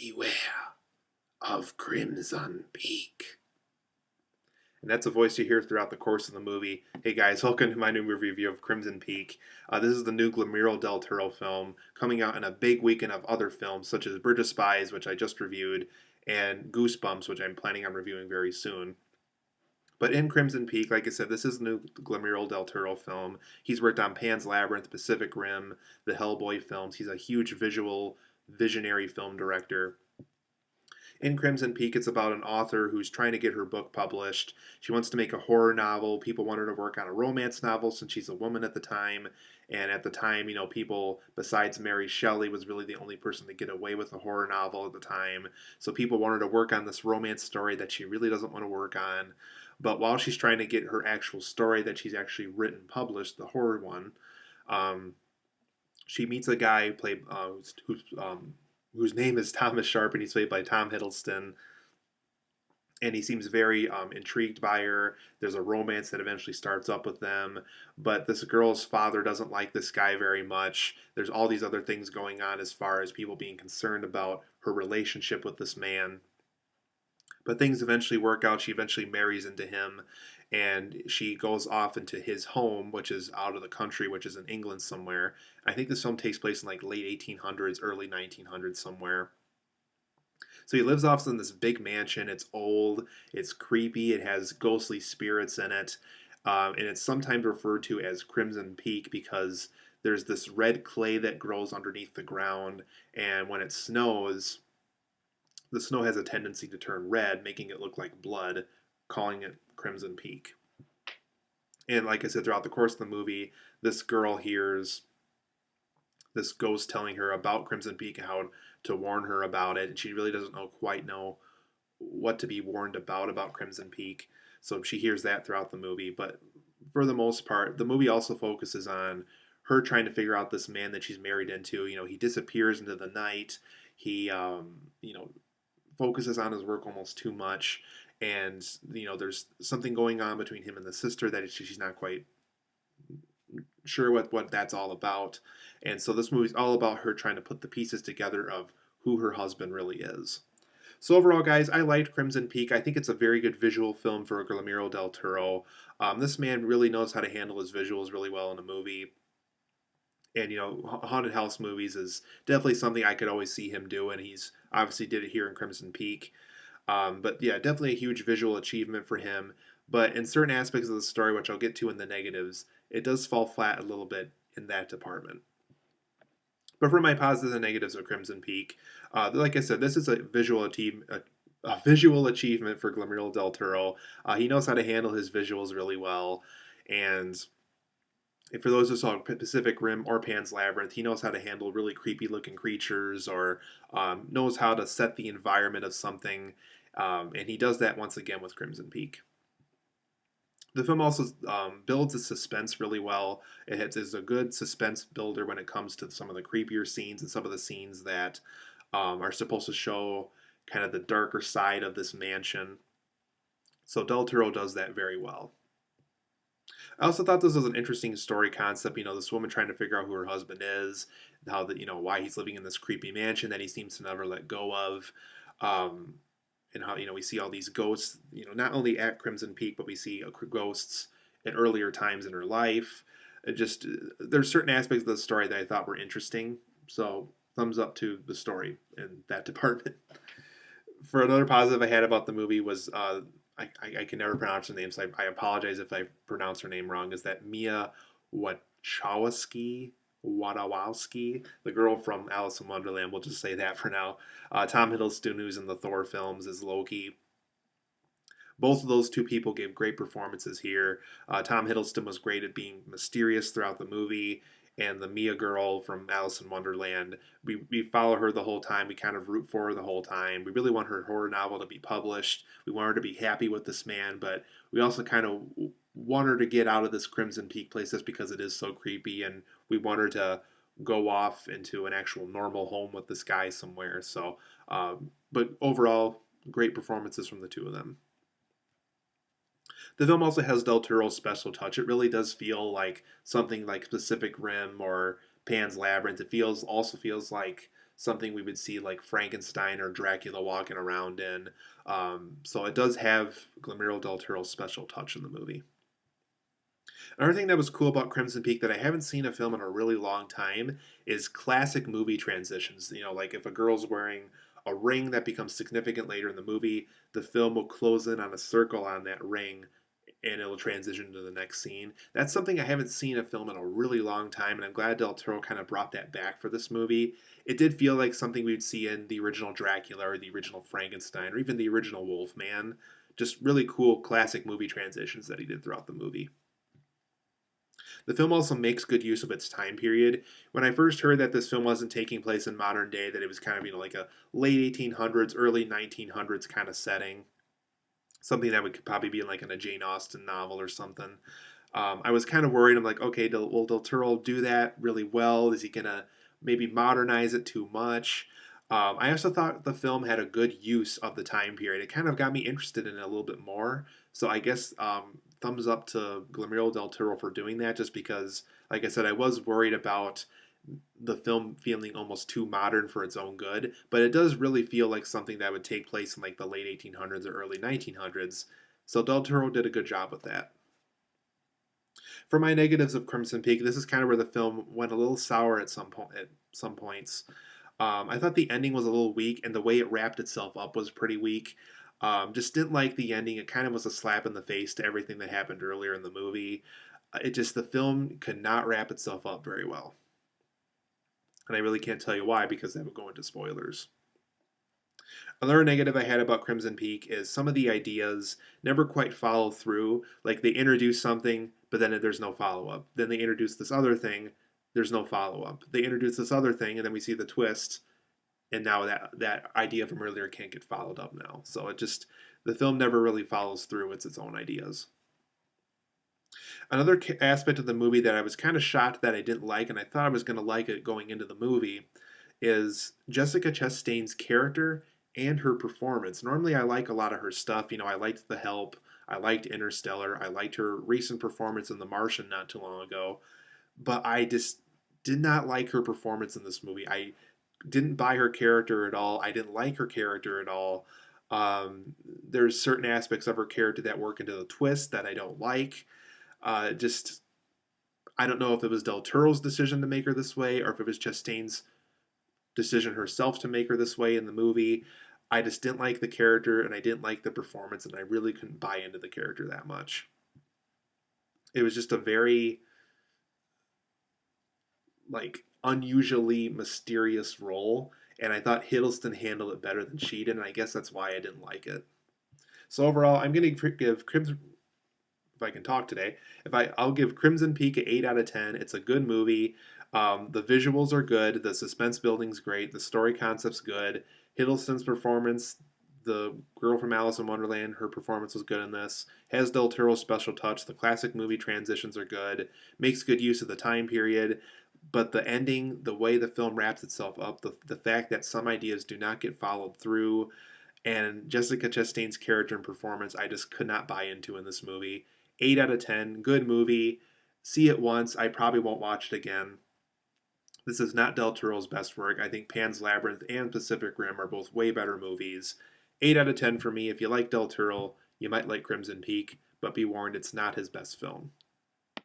beware of Crimson Peak. And that's a voice you hear throughout the course of the movie. Hey guys, welcome to my new review of Crimson Peak. This is the new Guillermo Del Toro film, coming out in a big weekend of other films such as Bridge of Spies, which I just reviewed, and Goosebumps, which I'm planning on reviewing very soon. But in Crimson Peak, like I said, this is the new Guillermo Del Toro film. He's worked on Pan's Labyrinth, Pacific Rim, the Hellboy films. He's a huge visual, visionary film director. In Crimson Peak, it's about an author who's trying to get her book published. She wants to make a horror novel. People want her to work on a romance novel since she's a woman at the time. And at the time, people besides Mary Shelley was really the only person to get away with a horror novel at the time. So people want her to work on this romance story that she really doesn't want to work on. But while she's trying to get her actual story that she's actually written published, the horror one, um, she meets a guy played whose name is Thomas Sharp, and he's played by Tom Hiddleston. And he seems very intrigued by her. There's a romance that eventually starts up with them, but this girl's father doesn't like this guy very much. There's all these other things going on as far as people being concerned about her relationship with this man. But things eventually work out. She eventually marries into him, and she goes off into his home, which is out of the country, which is in England somewhere. I think this film takes place in like late 1800s, early 1900s somewhere. So he lives off in this big mansion. It's old, it's creepy, it has ghostly spirits in it, and it's sometimes referred to as Crimson Peak because there's this red clay that grows underneath the ground, and when it snows, the snow has a tendency to turn red, making it look like blood, calling it Crimson Peak. And like I said, throughout the course of the movie, this girl hears this ghost telling her about Crimson Peak and how to warn her about it, and she really doesn't quite know what to be warned about Crimson Peak. So she hears that throughout the movie, but for the most part, the movie also focuses on her trying to figure out this man that she's married into. He disappears into the night. He, focuses on his work almost too much, and there's something going on between him and the sister that she's not quite sure what that's all about. And so this movie's all about her trying to put the pieces together of who her husband really is. So overall, guys, I liked Crimson Peak. I think it's a very good visual film for Guillermo del Toro. This man really knows how to handle his visuals really well in a movie. And haunted house movies is definitely something I could always see him do, and he's obviously did it here in Crimson Peak. But yeah, definitely a huge visual achievement for him. But in certain aspects of the story, which I'll get to in the negatives, it does fall flat a little bit in that department. But for my positives and negatives of Crimson Peak, like I said, this is a visual achievement for Guillermo del Toro. He knows how to handle his visuals really well, and for those who saw Pacific Rim or Pan's Labyrinth, he knows how to handle really creepy looking creatures or knows how to set the environment of something. And he does that once again with Crimson Peak. The film also builds its suspense really well. Is a good suspense builder when it comes to some of the creepier scenes and some of the scenes that are supposed to show kind of the darker side of this mansion. So Del Toro does that very well. I also thought this was an interesting story concept. This woman trying to figure out who her husband is, how why he's living in this creepy mansion that he seems to never let go of, um, and how we see all these ghosts. Not only at Crimson Peak, but we see ghosts at earlier times in her life. There's certain aspects of the story that I thought were interesting. So thumbs up to the story in that department. For another positive I had about the movie was I can never pronounce her name, so I apologize if I pronounce her name wrong. Is that Mia Wasikowska? Wadawowski, the girl from Alice in Wonderland. We'll just say that for now. Tom Hiddleston, who's in the Thor films, is Loki. Both of those two people gave great performances here. Tom Hiddleston was great at being mysterious throughout the movie, and the Mia girl from Alice in Wonderland, we follow her the whole time. We kind of root for her the whole time. We really want her horror novel to be published. We want her to be happy with this man, but we also kind of want her to get out of this Crimson Peak place just because it is so creepy, and we want her to go off into an actual normal home with this guy somewhere. So, but overall, great performances from the two of them. The film also has Del Toro's special touch. It really does feel like something like Pacific Rim or Pan's Labyrinth. It also feels like something we would see like Frankenstein or Dracula walking around in. So it does have Guillermo del Toro's special touch in the movie. Another thing that was cool about Crimson Peak that I haven't seen a film in a really long time is classic movie transitions. You know, like if a girl's wearing a ring that becomes significant later in the movie, the film will close in on a circle on that ring and it'll transition to the next scene. That's something I haven't seen a film in a really long time, and I'm glad Del Toro kind of brought that back for this movie. It did feel like something we'd see in the original Dracula or the original Frankenstein or even the original Wolfman. Just really cool classic movie transitions that he did throughout the movie. The film also makes good use of its time period. When I first heard that this film wasn't taking place in modern day, that it was kind of, like a late 1800s, early 1900s kind of setting, something that would probably be like in a Jane Austen novel or something. I was kind of worried. I'm like, okay, will Del Toro do that really well? Is he gonna maybe modernize it too much? I also thought the film had a good use of the time period. It kind of got me interested in it a little bit more. So I guess thumbs up to Guillermo del Toro for doing that. Just because, like I said, I was worried about the film feeling almost too modern for its own good, but it does really feel like something that would take place in like the late 1800s or early 1900s. So Del Toro did a good job with that. For my negatives of Crimson Peak, this is kind of where the film went a little sour at some points. I thought the ending was a little weak, and the way it wrapped itself up was pretty weak. Just didn't like the ending. It kind of was a slap in the face to everything that happened earlier in the movie. The film could not wrap itself up very well. And I really can't tell you why because that would go into spoilers. Another negative I had about Crimson Peak is some of the ideas never quite follow through. Like they introduce something, but then there's no follow up. Then they introduce this other thing, there's no follow up. They introduce this other thing, and then we see the twist, and now that idea from earlier can't get followed up now. So the film never really follows through with its own ideas. Another aspect of the movie that I was kind of shocked that I didn't like, and I thought I was going to like it going into the movie, is Jessica Chastain's character and her performance. Normally, I like a lot of her stuff. You know, I liked The Help, I liked Interstellar, I liked her recent performance in The Martian not too long ago, but I just did not like her performance in this movie. I didn't buy her character at all. I didn't like her character at all. There's certain aspects of her character that work into the twist that I don't like. Just I don't know if it was Del Toro's decision to make her this way or if it was Chastain's decision herself to make her this way in the movie. I just didn't like the character and I didn't like the performance and I really couldn't buy into the character that much. It was just a very like unusually mysterious role and I thought Hiddleston handled it better than she did and I guess that's why I didn't like it. So overall, I'm going to give Crimson if I can talk today. I'll give Crimson Peak an 8 out of 10. It's a good movie. The visuals are good. The suspense building's great. The story concept's good. Hiddleston's performance, the girl from Alice in Wonderland, her performance was good in this. Has Del Toro's special touch. The classic movie transitions are good. Makes good use of the time period. But the ending, the way the film wraps itself up, the fact that some ideas do not get followed through, and Jessica Chastain's character and performance, I just could not buy into in this movie. 8 out of 10, good movie. See it once. I probably won't watch it again. This is not Del Toro's best work. I think Pan's Labyrinth and Pacific Rim are both way better movies. 8 out of 10 for me. If you like Del Toro, you might like Crimson Peak, but be warned, it's not his best film.